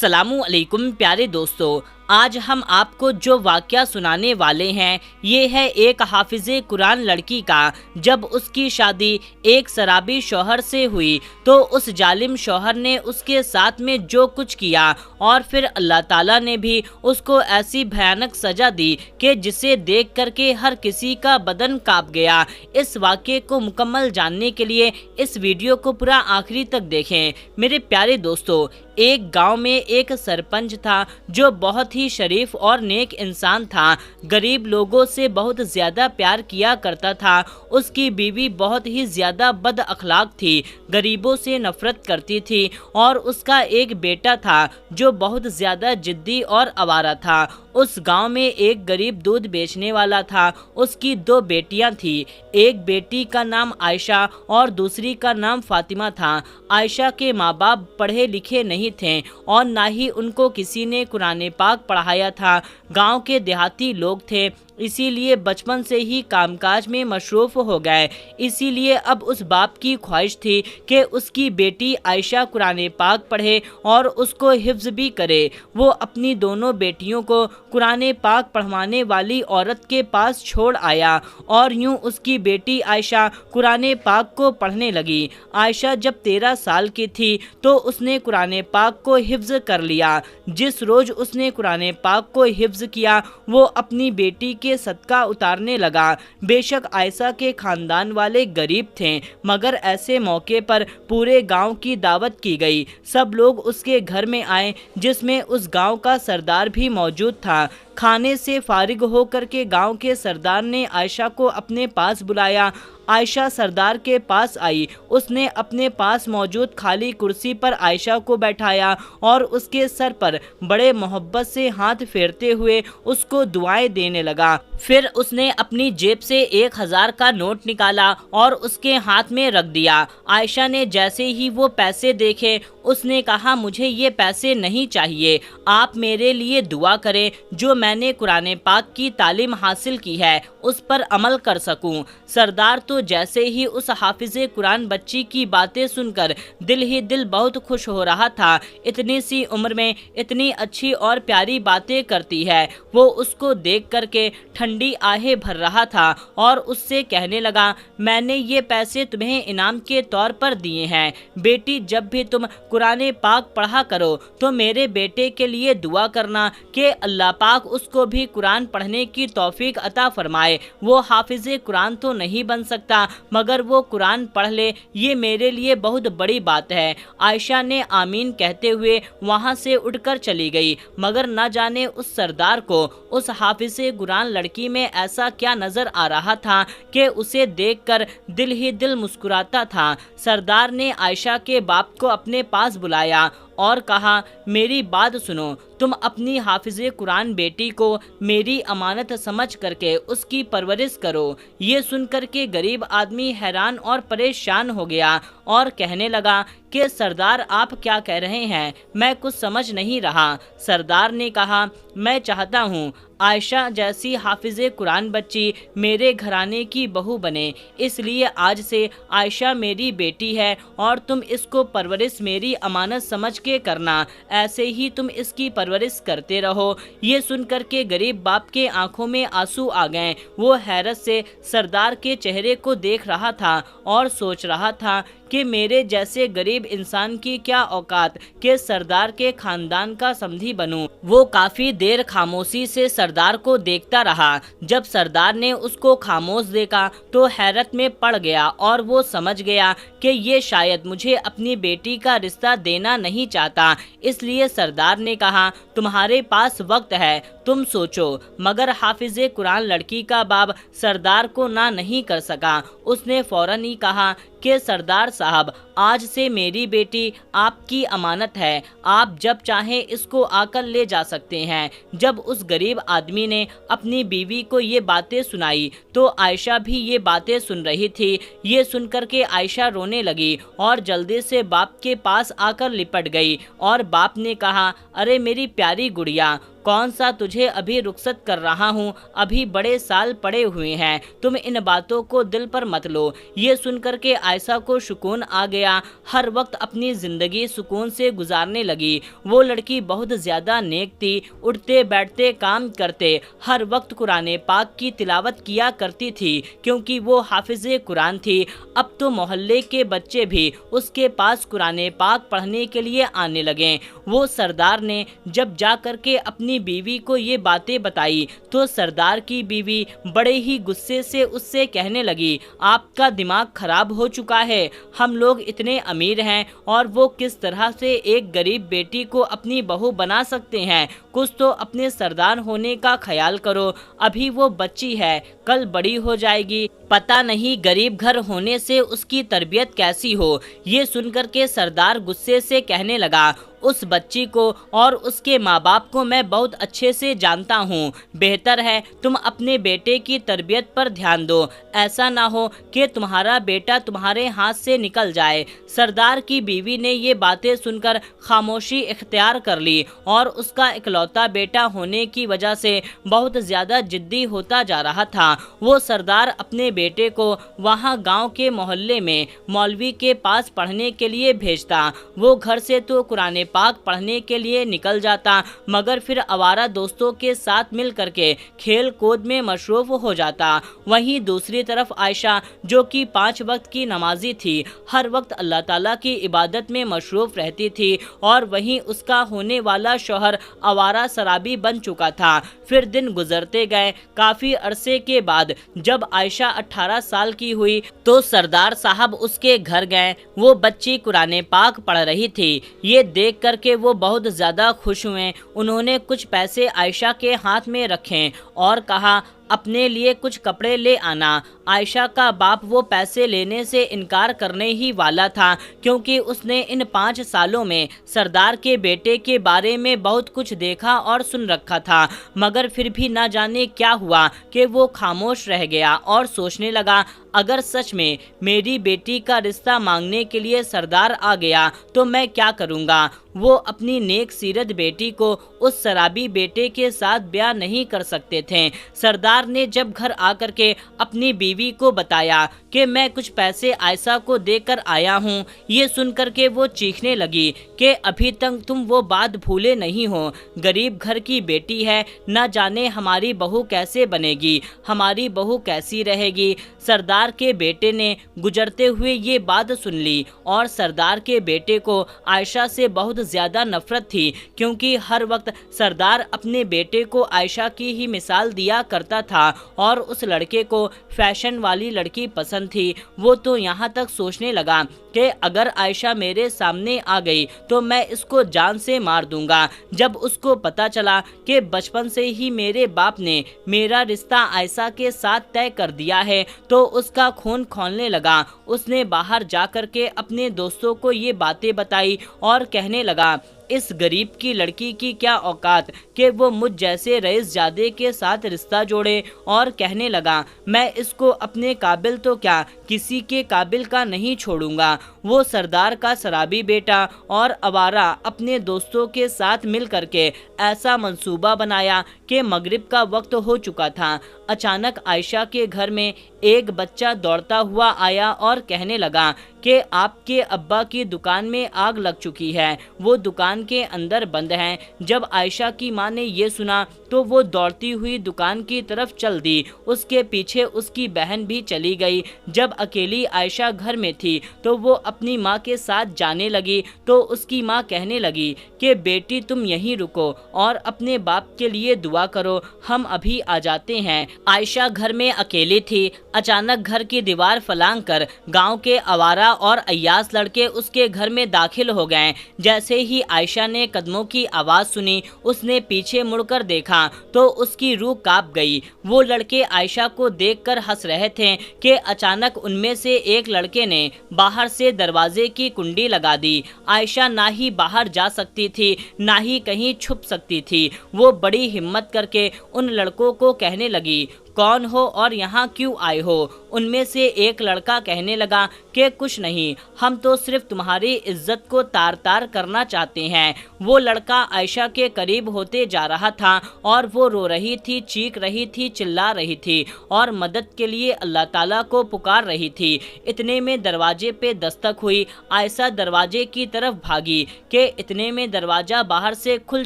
अस्सलामु अलैकुम प्यारे दोस्तों, आज हम आपको जो वाक़या सुनाने वाले हैं ये है एक हाफिज़े कुरान लड़की का। जब उसकी शादी एक शराबी शौहर से हुई तो उस जालिम शौहर ने उसके साथ में जो कुछ किया और फिर अल्लाह ताला ने भी उसको ऐसी भयानक सज़ा दी कि जिसे देख करके हर किसी का बदन काँप गया। इस वाक़े को मुकम्मल जानने के लिए इस वीडियो को पूरा आखिरी तक देखें। मेरे प्यारे दोस्तों, एक गांव में एक सरपंच था जो बहुत ही शरीफ और नेक इंसान था। गरीब लोगों से बहुत ज़्यादा प्यार किया करता था। उसकी बीवी बहुत ही ज़्यादा बद अखलाक थी, गरीबों से नफरत करती थी और उसका एक बेटा था जो बहुत ज़्यादा जिद्दी और आवारा था। उस गांव में एक गरीब दूध बेचने वाला था। उसकी दो बेटियां थीं। एक बेटी का नाम आयशा और दूसरी का नाम फातिमा था। आयशा के माँ बाप पढ़े लिखे नहीं थे और ना ही उनको किसी ने कुरान पाक पढ़ाया था। गांव के देहाती लोग थे, इसीलिए बचपन से ही कामकाज में मशरूफ़ हो गए। इसीलिए अब उस बाप की ख्वाहिश थी कि उसकी बेटी आयशा कुरान पाक पढ़े और उसको हिफ्ज़ भी करे। वो अपनी दोनों बेटियों को कुरान पाक पढ़वाने वाली औरत के पास छोड़ आया और यूं उसकी बेटी आयशा कुरान पाक को पढ़ने लगी। आयशा जब 13 साल की थी तो उसने कुरान पाक को हिफ्ज़ कर लिया। जिस रोज़ उसने कुरान पाक को हिफ्ज़ किया वो अपनी बेटी के सदका उतारने लगा। बेशक आयशा के खानदान वाले गरीब थे, मगर ऐसे मौके पर पूरे गांव की दावत की गई। सब लोग उसके घर में आए, जिसमें उस गांव का सरदार भी मौजूद था। खाने से फारिग होकर के गांव के सरदार ने आयशा को अपने पास बुलाया। आयशा सरदार के पास आई। उसने अपने पास मौजूद खाली कुर्सी पर आयशा को बैठाया और उसके सर पर बड़े मोहब्बत से हाथ फेरते हुए उसको दुआएं देने लगा। फिर उसने अपनी जेब से 1000 का नोट निकाला और उसके हाथ में रख दिया। आयशा ने जैसे ही वो पैसे देखे उसने कहा, मुझे ये पैसे नहीं चाहिए, आप मेरे लिए दुआ करें जो मैंने कुरान पाक की तालीम हासिल की है उस पर अमल कर सकूं। सरदार तो जैसे ही उस हाफिज़े कुरान बच्ची की बातें सुनकर दिल ही दिल बहुत खुश हो रहा था। इतनी सी उम्र में इतनी अच्छी और प्यारी बातें करती है। वो उसको देख करके ठंडी आहें भर रहा था और उससे कहने लगा, मैंने ये पैसे तुम्हें इनाम के तौर पर दिए हैं। बेटी, जब भी तुम कुरान पाक पढ़ा करो तो मेरे बेटे के लिए दुआ करना कि अल्लाह पाक उसको भी कुरान पढ़ने की तौफीक अता फरमाए। वो हाफिज़े कुरान तो नहीं बन सकता, मगर वो कुरान पढ़ ले, ये मेरे लिए बहुत बड़ी बात है। आयशा ने आमीन कहते हुए वहाँ से उठकर चली गई। मगर न जाने उस सरदार को उस हाफिज़े कुरान लड़की में ऐसा क्या नज़र आ रहा था कि उसे देखकर दिल ही दिल मुस्कुराता था। सरदार ने आयशा के बाप को अपने पास बुलाया और कहा, मेरी बात सुनो, तुम अपनी हाफिज़े कुरान बेटी को मेरी अमानत समझ करके उसकी परवरिश करो। ये सुनकर के गरीब आदमी हैरान और परेशान हो गया और कहने लगा कि सरदार, आप क्या कह रहे हैं, मैं कुछ समझ नहीं रहा। सरदार ने कहा, मैं चाहता हूँ आयशा जैसी हाफिज़े कुरान बच्ची मेरे घराने की बहू बने, इसलिए आज से आयशा मेरी बेटी है और तुम इसको परवरिश मेरी अमानत समझ के करना। ऐसे ही तुम इसकी परवरिश करते रहो। ये सुनकर के गरीब बाप के आंखों में आंसू आ गए। वो हैरत से सरदार के चेहरे को देख रहा था और सोच रहा था कि मेरे जैसे गरीब इंसान की क्या औकात कि सरदार के खानदान का समधी बनूं। वो काफ़ी देर खामोशी से सरदार को देखता रहा। जब सरदार ने उसको खामोश देखा तो हैरत में पड़ गया और वो समझ गया कि ये शायद मुझे अपनी बेटी का रिश्ता देना नहीं चाहता। इसलिए सरदार ने कहा, तुम्हारे पास वक्त है, तुम सोचो। मगर हाफिज़े कुरान लड़की का बाप सरदार को ना नहीं कर सका। उसने फौरन ही कहा कि सरदार साहब, आज से मेरी बेटी आपकी अमानत है, आप जब चाहें इसको आकर ले जा सकते हैं। जब उस गरीब आदमी ने अपनी बीवी को ये बातें सुनाई तो आयशा भी ये बातें सुन रही थी। ये सुनकर के आयशा रोने लगी और जल्दी से बाप के पास आकर लिपट गई और बाप ने कहा, अरे मेरी प्यारी गुड़िया, कौन सा तुझे अभी रुखसत कर रहा हूँ, अभी बड़े साल पड़े हुए हैं, तुम इन बातों को दिल पर मत लो। ये सुनकर के आयशा को सुकून आ गया, हर वक्त अपनी जिंदगी सुकून से गुजारने लगी। वो लड़की बहुत ज्यादा नेक थी, उठते बैठते काम करते हर वक्त कुरान पाक की तिलावत किया करती थी, क्योंकि वो हाफिज़े कुरान थी। अब तो मोहल्ले के बच्चे भी उसके पास कुरान पाक पढ़ने के लिए आने लगे। वो सरदार ने जब जा कर के अपनी बीवी को ये बातें बताई तो सरदार की बीवी बड़े ही गुस्से से उससे कहने लगी, आपका दिमाग खराब हो चुका है, हम लोग इतने अमीर हैं और वो किस तरह से एक गरीब बेटी को अपनी बहू बना सकते हैं, कुछ तो अपने सरदार होने का ख्याल करो, अभी वो बच्ची है, कल बड़ी हो जाएगी, पता नहीं गरीब घर होने से उसकी तरबियत कैसी हो। ये सुनकर के सरदार गुस्से से कहने लगा, उस बच्ची को और उसके माँ बाप को मैं बहुत अच्छे से जानता हूँ, बेहतर है तुम अपने बेटे की तरबियत पर ध्यान दो, ऐसा ना हो कि तुम्हारा बेटा तुम्हारे हाथ से निकल जाए। सरदार की बीवी ने ये बातें सुनकर खामोशी इख्तियार कर ली और उसका इकलौता बेटा होने की वजह से बहुत ज़्यादा जिद्दी होता जा रहा था। वो सरदार अपने बेटे को वहाँ गांव के मोहल्ले में मौलवी के पास पढ़ने के लिए भेजता। वो घर से तो कुरान पाक पढ़ने के लिए निकल जाता, मगर फिर आवारा दोस्तों के साथ मिल करके खेल कूद में मशरूफ हो जाता। वहीं दूसरी तरफ आयशा, जो कि 5 वक्त की नमाजी थी, हर वक्त अल्लाह ताला की इबादत में मशरूफ रहती थी और वहीं उसका होने वाला शौहर आवारा शराबी बन चुका था। फिर दिन गुजरते गए, काफ़ी अरसे के बाद जब आयशा 18 साल की हुई तो सरदार साहब उसके घर गए। वो बच्ची कुरान पाक पढ़ रही थी, ये देख करके वो बहुत ज़्यादा खुश हुए। उन्होंने कुछ पैसे आयशा के हाथ में रखे और कहा, अपने लिए कुछ कपड़े ले आना। आयशा का बाप वो पैसे लेने से इनकार करने ही वाला था, क्योंकि उसने इन 5 सालों में सरदार के बेटे के बारे में बहुत कुछ देखा और सुन रखा था, मगर फिर भी ना जाने क्या हुआ कि वो खामोश रह गया और सोचने लगा, अगर सच में मेरी बेटी का रिश्ता मांगने के लिए सरदार आ गया तो मैं क्या करूँगा। वो अपनी नेक सीरत बेटी को उस शराबी बेटे के साथ ब्याह नहीं कर सकते थे। सरदार ने जब घर आकर के अपनी बीवी को बताया कि मैं कुछ पैसे आयशा को देकर आया हूँ, ये सुनकर के वो चीखने लगी कि अभी तक तुम वो बात भूले नहीं हो, गरीब घर की बेटी है, न जाने हमारी बहू कैसे बनेगी, हमारी बहू कैसी रहेगी। सरदार के बेटे ने गुजरते हुए ये बात सुन ली और सरदार के बेटे को आयशा से बहुत ज़्यादा नफरत थी, क्योंकि हर वक्त सरदार अपने बेटे को आयशा की ही मिसाल दिया करता था और उस लड़के को फैशन वाली लड़की पसंद थी। वो तो यहाँ तक सोचने लगा कि अगर आयशा मेरे सामने आ गई तो मैं इसको जान से मार दूंगा। जब उसको पता चला कि बचपन से ही मेरे बाप ने मेरा रिश्ता आयशा के साथ तय कर दिया है तो उसका खून खौलने लगा। उसने बाहर जा कर के अपने दोस्तों को ये बातें बताई और कहने लगा, इस गरीब की लड़की की क्या औकात कि वो मुझ जैसे रईसजादे के साथ रिश्ता जोड़े, और कहने लगा, मैं इसको अपने काबिल तो क्या किसी के काबिल का नहीं छोड़ूंगा। वो सरदार का शराबी बेटा और आवारा अपने दोस्तों के साथ मिल करके ऐसा मंसूबा बनाया कि मगरिब का वक्त हो चुका था। अचानक आयशा के घर में एक बच्चा दौड़ता हुआ आया और कहने लगा कि आपके अब्बा की दुकान में आग लग चुकी है, वो दुकान के अंदर बंद हैं। जब आयशा की मां ने ये सुना तो वो दौड़ती हुई दुकान की तरफ चल दी, उसके पीछे उसकी बहन भी चली गई। जब अकेली आयशा घर में थी तो वो अपनी माँ के साथ जाने लगी तो उसकी माँ कहने लगी कि बेटी तुम यहीं रुको और अपने बाप के लिए दुआ करो, हम अभी आ जाते हैं। आयशा घर में अकेली थी। अचानक घर की दीवार फलांग कर गांव के आवारा और अय्यास लड़के उसके घर में दाखिल हो गए। जैसे ही आयशा ने कदमों की आवाज़ सुनी, उसने पीछे मुड़कर देखा तो उसकी रूह कांप गई। वो लड़के आयशा को देखकर हंस रहे थे कि अचानक उनमें से एक लड़के ने बाहर से दरवाजे की कुंडी लगा दी। आयशा ना ही बाहर जा सकती थी ना ही कहीं छुप सकती थी। वो बड़ी हिम्मत करके उन लड़कों को कहने लगी, कौन हो और यहाँ क्यों आए हो? उनमें से एक लड़का कहने लगा कि कुछ नहीं, हम तो सिर्फ तुम्हारी इज्जत को तार तार करना चाहते हैं। वो लड़का आयशा के करीब होते जा रहा था और वो रो रही थी, चीख रही थी, चिल्ला रही थी और मदद के लिए अल्लाह ताला को पुकार रही थी। इतने में दरवाजे पे दस्तक हुई। आयशा दरवाजे की तरफ भागी कि इतने में दरवाजा बाहर से खुल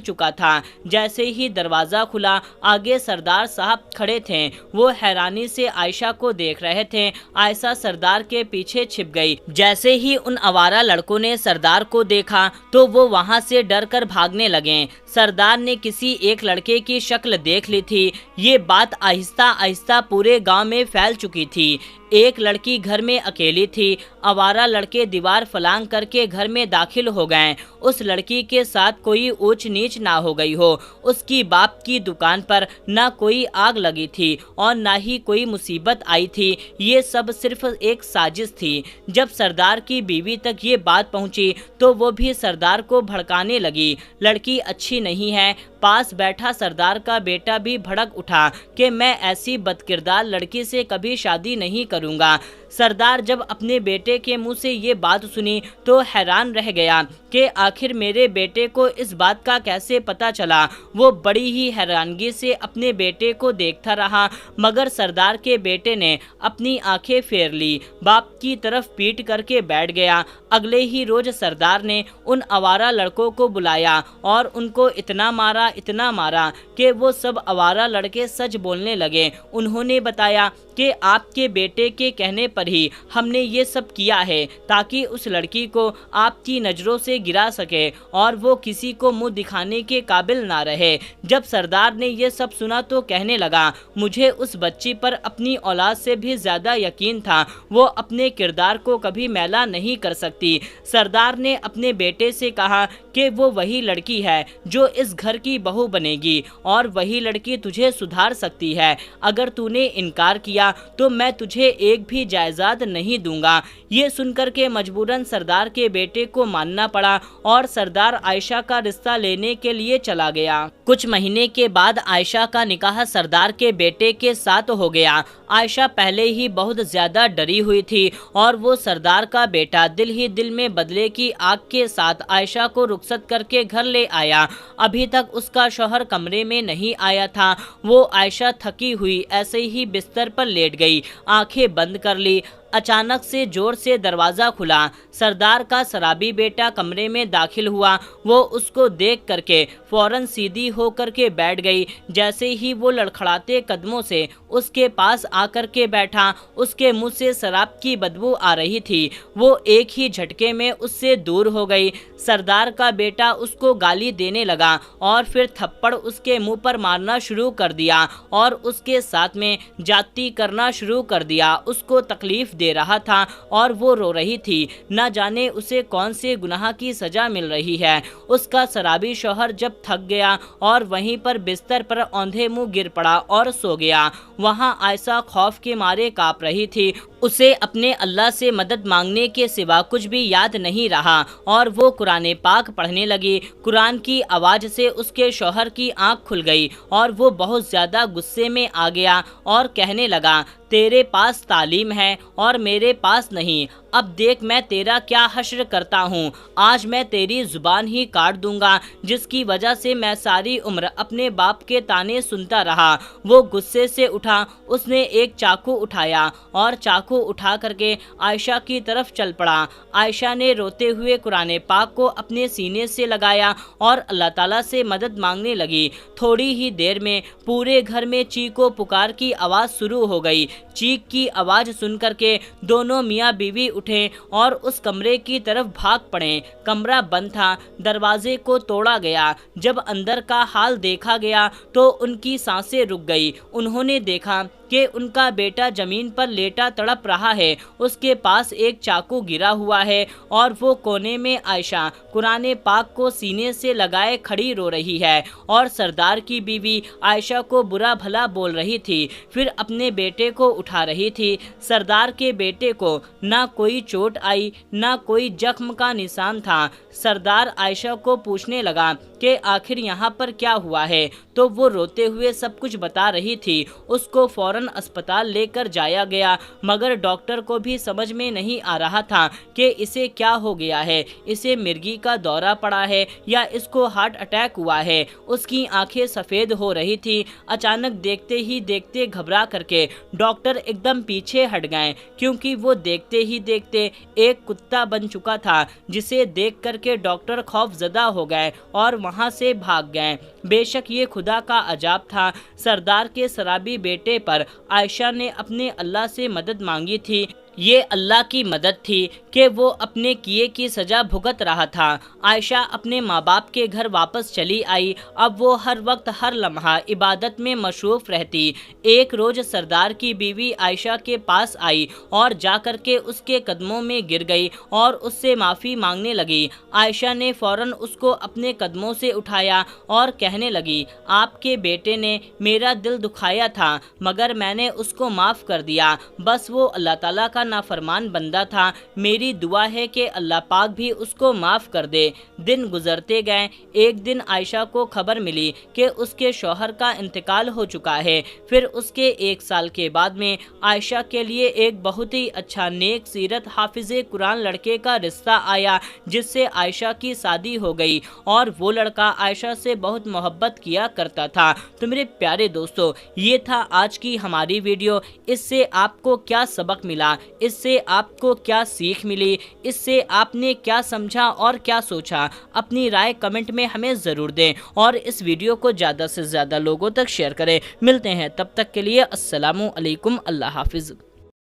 चुका था। जैसे ही दरवाजा खुला, आगे सरदार साहब खड़े थे। वो हैरानी से आयशा को देख रहे थे। आयशा सरदार के पीछे छिप गई। जैसे ही उन आवारा लड़कों ने सरदार को देखा तो वो वहां से डर कर भागने लगे। सरदार ने किसी एक लड़के की शक्ल देख ली थी। ये बात आहिस्ता आहिस्ता पूरे गांव में फैल चुकी थी। एक लड़की घर में अकेली थी। आवारा लड़के दीवार फलांग करके घर में दाखिल हो गए। उस लड़की के साथ कोई ऊंच नीच ना हो गई हो। उसकी बाप की दुकान पर ना कोई आग लगी थी और ना ही कोई मुसीबत आई थी। ये सब सिर्फ एक साजिश थी। जब सरदार की बीवी तक ये बात पहुंची तो वो भी सरदार को भड़काने लगी। लड़की अच्छी नहीं है। पास बैठा सरदार का बेटा भी भड़क उठा कि मैं ऐसी बदकिरदार लड़की से कभी शादी नहीं करूंगा। सरदार जब अपने बेटे के मुंह से ये बात सुनी तो हैरान रह गया कि आखिर मेरे बेटे को इस बात का कैसे पता चला। वो बड़ी ही हैरानगी से अपने बेटे को देखता रहा, मगर सरदार के बेटे ने अपनी आंखें फेर ली, बाप की तरफ पीट करके बैठ गया। अगले ही रोज सरदार ने उन आवारा लड़कों को बुलाया और उनको इतना मारा कि वो सब आवारा लड़के सच बोलने लगे। उन्होंने बताया कि आपके बेटे के कहने पर ही हमने ये सब किया है ताकि उस लड़की को आपकी नज़रों से गिरा सके और वो किसी को मुंह दिखाने के काबिल ना रहे। जब सरदार ने ये सब सुना तो कहने लगा, मुझे उस बच्ची पर अपनी औलाद से भी ज़्यादा यकीन था। वो अपने किरदार को कभी मैला नहीं कर सकती। सरदार ने अपने बेटे से कहा कि वो वही लड़की है जो इस घर की बहू बनेगी और वही लड़की तुझे सुधार सकती है। अगर तूने इनकार किया तो मैं तुझे एक भी जायदाद नहीं दूंगा। ये सुनकर के मजबूरन सरदार के बेटे को मानना पड़ा और सरदार आयशा का रिश्ता लेने के लिए चला गया। कुछ महीने के बाद आयशा का निकाह सरदार के बेटे के साथ हो गया। आयशा पहले ही बहुत ज्यादा डरी हुई थी और वो सरदार का बेटा दिल ही दिल में बदले की आग के साथ आयशा को रुखसत करके घर ले आया। अभी तक उसका शौहर कमरे में नहीं आया था। वो आयशा थकी हुई ऐसे ही बिस्तर पर लेट गई, आंखें बंद कर ली। अचानक से जोर से दरवाज़ा खुला। सरदार का शराबी बेटा कमरे में दाखिल हुआ। वो उसको देख करके फौरन सीधी होकर के बैठ गई। जैसे ही वो लड़खड़ाते कदमों से उसके पास आकर के बैठा, उसके मुंह से शराब की बदबू आ रही थी। वो एक ही झटके में उससे दूर हो गई। सरदार का बेटा उसको गाली देने लगा और फिर थप्पड़ उसके मुंह पर मारना शुरू कर दिया और उसके साथ में जाती करना शुरू कर दिया। उसको तकलीफ दे रहा था और वो रो रही थी। न जाने उसे कौन से गुनाह की सजा मिल रही है। उसका शराबी शौहर जब थक गया और वहीं पर बिस्तर पर औंधे मुंह गिर पड़ा और सो गया। वहां आयशा खौफ के मारे कांप रही थी। उसे अपने अल्लाह से मदद मांगने के सिवा कुछ भी याद नहीं रहा और वो कुरान पाक पढ़ने लगी। कुरान की आवाज़ से उसके शौहर की आंख खुल गई और वो बहुत ज़्यादा गुस्से में आ गया और कहने लगा, तेरे पास तालीम है और मेरे पास नहीं। अब देख मैं तेरा क्या हश्र करता हूँ। आज मैं तेरी जुबान ही काट दूंगा, जिसकी वजह से मैं सारी उम्र अपने बाप के ताने सुनता रहा। वो गुस्से से उठा। उसने एक चाकू उठाया और चाकू उठा करके आयशा की तरफ चल पड़ा। आयशा ने रोते हुए कुरान पाक को अपने सीने से लगाया और अल्लाह ताला से मदद मांगने लगी। थोड़ी ही देर में पूरे घर में चीखो पुकार की आवाज़ शुरू हो गई। चीख की आवाज़ सुन करके दोनों मियाँ बीवी उठे और उस कमरे की तरफ भाग पड़े। कमरा बंद था, दरवाजे को तोड़ा गया। जब अंदर का हाल देखा गया तो उनकी सांसें रुक गई। उन्होंने देखा कि उनका बेटा जमीन पर लेटा तड़प रहा है। उसके पास एक चाकू गिरा हुआ है और वो कोने में आयशा कुरान पाक को सीने से लगाए खड़ी रो रही है और सरदार की बीवी आयशा को बुरा भला बोल रही थी, फिर अपने बेटे को उठा रही थी। सरदार के बेटे को ना कोई चोट आई, ना कोई जख्म का निशान था। सरदार आयशा को पूछने लगा कि आखिर यहाँ पर क्या हुआ है, तो वो रोते हुए सब कुछ बता रही थी। उसको फौरन फौरन अस्पताल लेकर जाया गया, मगर डॉक्टर को भी समझ में नहीं आ रहा था कि इसे क्या हो गया है, इसे मिर्गी का दौरा पड़ा है या इसको हार्ट अटैक हुआ है। उसकी आंखें सफ़ेद हो रही थी। अचानक देखते ही देखते घबरा करके डॉक्टर एकदम पीछे हट गए, क्योंकि वो देखते ही देखते एक कुत्ता बन चुका था, जिसे देख करके डॉक्टर खौफजदा हो गए और वहाँ से भाग गए। बेशक ये खुदा का अजाब था। सरदार के शराबी बेटे पर आयशा ने अपने अल्लाह से मदद मांगी थी। ये अल्लाह की मदद थी कि वो अपने किए की सज़ा भुगत रहा था। आयशा अपने माँ बाप के घर वापस चली आई। अब वो हर वक्त हर लम्हा इबादत में मशरूफ़ रहती। एक रोज़ सरदार की बीवी आयशा के पास आई और जाकर के उसके कदमों में गिर गई और उससे माफ़ी मांगने लगी। आयशा ने फ़ौरन उसको अपने कदमों से उठाया और कहने लगी, आपके बेटे ने मेरा दिल दुखाया था, मगर मैंने उसको माफ़ कर दिया। बस वो अल्लाह ताला का नाफरमान बंदा था। मेरी दुआ है कि अल्लाह पाक भी उसको माफ़ कर दे। दिन गुजरते गए। एक दिन आयशा को खबर मिली कि उसके शौहर का इंतकाल हो चुका है। फिर उसके 1 साल के बाद में आयशा के लिए एक बहुत ही अच्छा नेक सीरत हाफिज़े कुरान लड़के का रिश्ता आया, जिससे आयशा की शादी हो गई और वो लड़का आयशा से बहुत मोहब्बत किया करता था। तो मेरे प्यारे दोस्तों, ये था आज की हमारी वीडियो। इससे आपको क्या सबक मिला, इससे आपको क्या सीख मिली, इससे आपने क्या समझा और क्या सोचा, अपनी राय कमेंट में हमें ज़रूर दें और इस वीडियो को ज़्यादा से ज़्यादा लोगों तक शेयर करें। मिलते हैं, तब तक के लिए अस्सलामु अलैकुम, अल्लाह हाफिज़।